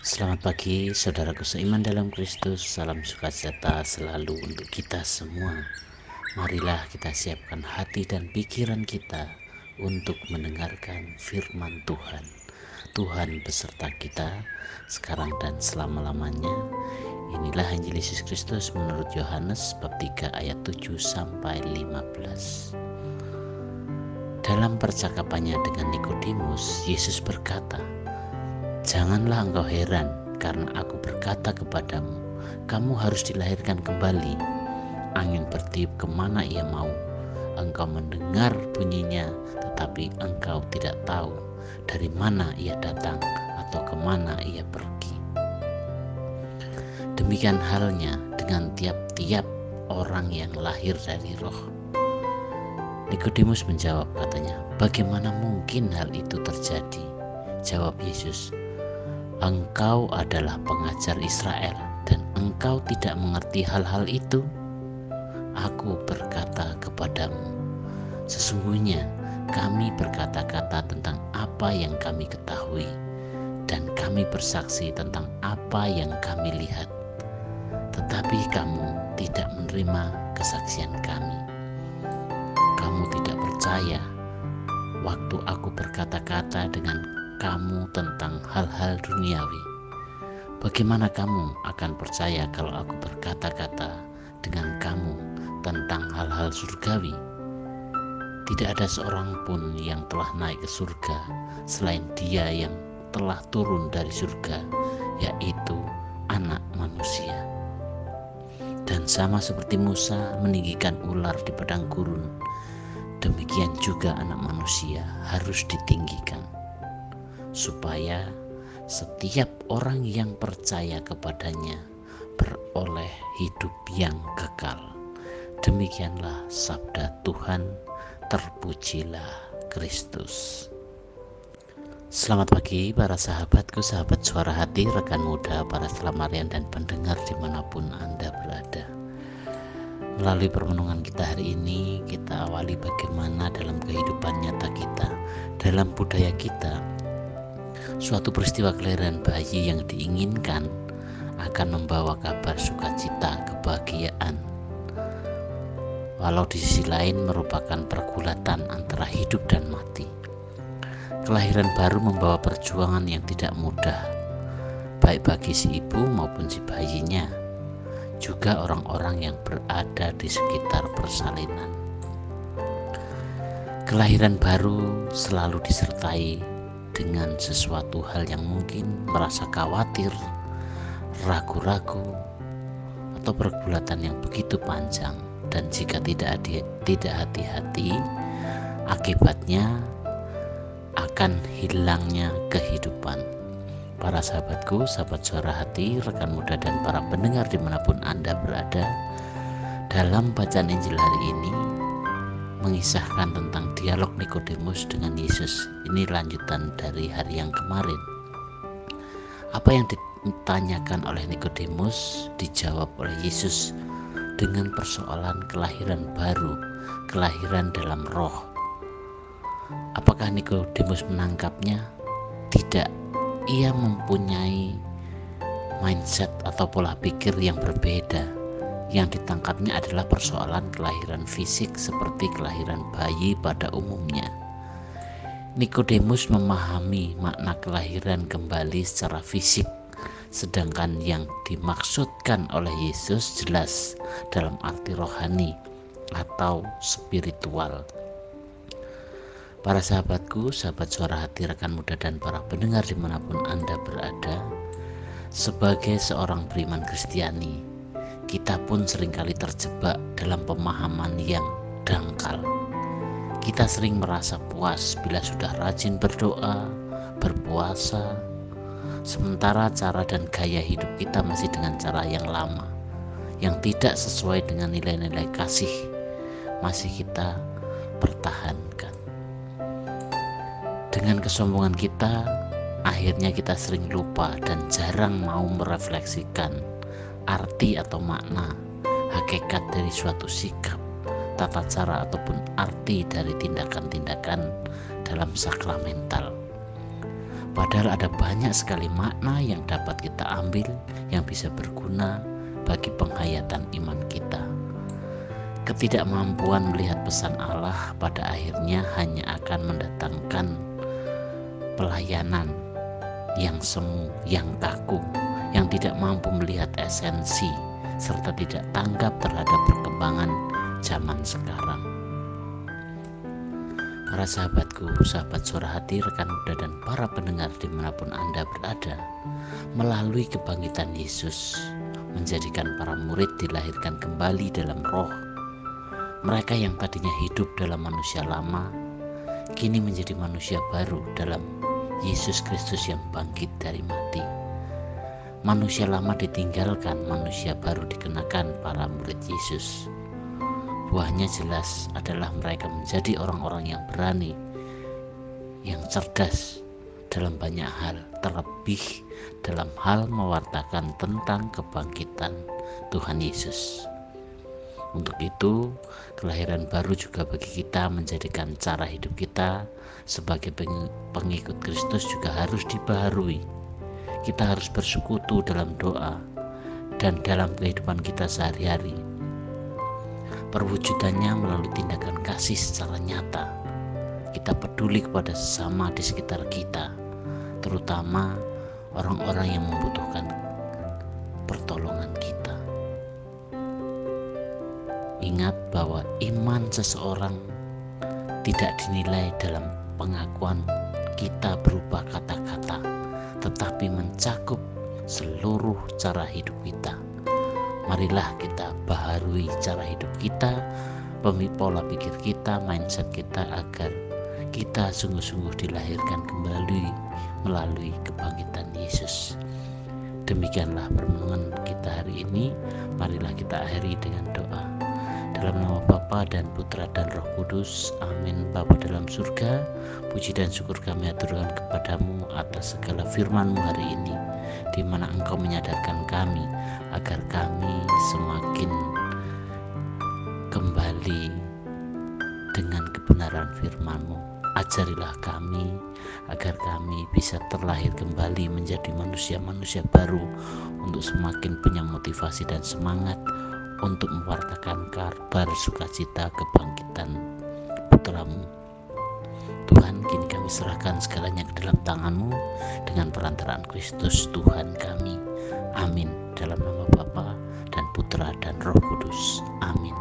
Selamat pagi, saudaraku seiman dalam Kristus. Salam sukacita selalu untuk kita semua. Marilah kita siapkan hati dan pikiran kita untuk mendengarkan firman Tuhan. Tuhan beserta kita sekarang dan selama-lamanya. Inilah Injil Yesus Kristus menurut Yohanes bab 3 ayat 7 sampai 15. Dalam percakapannya dengan Nikodemus, Yesus berkata, "Janganlah engkau heran karena aku berkata kepadamu, kamu harus dilahirkan kembali. Angin bertiup kemana ia mau. Engkau mendengar bunyinya, tetapi engkau tidak tahu dari mana ia datang atau kemana ia pergi. Demikian halnya dengan tiap-tiap orang yang lahir dari roh." Nikodemus menjawab, katanya, "Bagaimana mungkin hal itu terjadi?" Jawab Yesus, "Engkau adalah pengajar Israel dan engkau tidak mengerti hal-hal itu? Aku berkata kepadamu, sesungguhnya kami berkata-kata tentang apa yang kami ketahui, dan kami bersaksi tentang apa yang kami lihat. Tetapi kamu tidak menerima kesaksian kami. Kamu tidak percaya waktu aku berkata-kata dengan kamu tentang hal-hal duniawi. Bagaimana kamu akan percaya kalau aku berkata-kata dengan kamu tentang hal-hal surgawi? Tidak ada seorang pun yang telah naik ke surga selain Dia yang telah turun dari surga, yaitu Anak Manusia. Dan sama seperti Musa meninggikan ular di padang gurun, demikian juga Anak Manusia harus ditinggikan, supaya setiap orang yang percaya kepadanya beroleh hidup yang kekal. Demikianlah sabda Tuhan, terpujilah Kristus. Selamat pagi para sahabatku, sahabat suara hati, rekan muda, para selamarian dan pendengar dimanapun Anda berada. Melalui permenungan kita hari ini, kita awali bagaimana dalam kehidupan nyata kita, dalam budaya kita, suatu peristiwa kelahiran bayi yang diinginkan akan membawa kabar sukacita, kebahagiaan, walau di sisi lain merupakan pergulatan antara hidup dan mati. Kelahiran baru membawa perjuangan yang tidak mudah, baik bagi si ibu maupun si bayinya, juga orang-orang yang berada di sekitar persalinan. Kelahiran baru selalu disertai dengan sesuatu hal yang mungkin merasa khawatir, ragu-ragu, atau pergulatan yang begitu panjang, dan jika tidak hati-hati, akibatnya akan hilangnya kehidupan. Para sahabatku, sahabat suara hati, rekan muda dan para pendengar dimanapun Anda berada, dalam bacaan Injil hari ini mengisahkan tentang dialog Nikodemus dengan Yesus. Ini lanjutan dari hari yang kemarin. Apa yang ditanyakan oleh Nikodemus dijawab oleh Yesus dengan persoalan kelahiran baru, kelahiran dalam roh. Apakah Nikodemus menangkapnya? Tidak. Ia mempunyai mindset atau pola pikir yang berbeda. Yang ditangkapnya adalah persoalan kelahiran fisik seperti kelahiran bayi pada umumnya. Nikodemus memahami makna kelahiran kembali secara fisik, sedangkan yang dimaksudkan oleh Yesus jelas dalam arti rohani atau spiritual. Para sahabatku, sahabat suara hati, rekan muda dan para pendengar dimanapun Anda berada, sebagai seorang beriman Kristiani, kita pun seringkali terjebak dalam pemahaman yang dangkal. Kita sering merasa puas bila sudah rajin berdoa, berpuasa, sementara cara dan gaya hidup kita masih dengan cara yang lama, yang tidak sesuai dengan nilai-nilai kasih, masih kita pertahankan. Dengan kesombongan kita, akhirnya kita sering lupa dan jarang mau merefleksikan arti atau makna, hakikat dari suatu sikap, tata cara ataupun arti dari tindakan-tindakan dalam sakramental. Padahal ada banyak sekali makna yang dapat kita ambil yang bisa berguna bagi penghayatan iman kita. Ketidakmampuan melihat pesan Allah pada akhirnya hanya akan mendatangkan pelayanan yang semu, yang kaku, yang tidak mampu melihat esensi serta tidak tanggap terhadap perkembangan zaman sekarang. Para sahabatku, sahabat suara hati, rekan muda dan para pendengar dimanapun Anda berada, melalui kebangkitan Yesus menjadikan para murid dilahirkan kembali dalam roh. Mereka yang tadinya hidup dalam manusia lama, kini menjadi manusia baru dalam Yesus Kristus yang bangkit dari mati. Manusia lama ditinggalkan, manusia baru dikenakan para murid Yesus. Buahnya jelas adalah mereka menjadi orang-orang yang berani, yang cerdas dalam banyak hal, terlebih dalam hal mewartakan tentang kebangkitan Tuhan Yesus. Untuk itu, kelahiran baru juga bagi kita menjadikan cara hidup kita sebagai pengikut Kristus juga harus dibaharui. Kita harus bersekutu dalam doa dan dalam kehidupan kita sehari-hari. Perwujudannya melalui tindakan kasih secara nyata. Kita peduli kepada sesama di sekitar kita, terutama orang-orang yang membutuhkan pertolongan kita. Ingat bahwa iman seseorang tidak dinilai dalam pengakuan kita berupa kata-kata, tetapi mencakup seluruh cara hidup kita. Marilah kita baharui cara hidup kita, pola pikir kita, mindset kita, agar kita sungguh-sungguh dilahirkan kembali melalui kebangkitan Yesus. Demikianlah permenungan kita hari ini. Marilah kita akhiri dengan doa. Dalam nama Bapa dan Putra dan Roh Kudus, amin. Bapa dalam surga, puji dan syukur kami aturkan kepadamu atas segala firman-Mu hari ini, di mana Engkau menyadarkan kami agar kami semakin kembali dengan kebenaran firman-Mu. Ajarilah kami agar kami bisa terlahir kembali menjadi manusia-manusia baru, untuk semakin punya motivasi dan semangat untuk mewartakan kabar sukacita kebangkitan Putra-Mu. Tuhan, kini kami serahkan segalanya ke dalam tangan-Mu dengan perantaraan Kristus Tuhan kami. Amin. Dalam nama Bapa dan Putra dan Roh Kudus. Amin.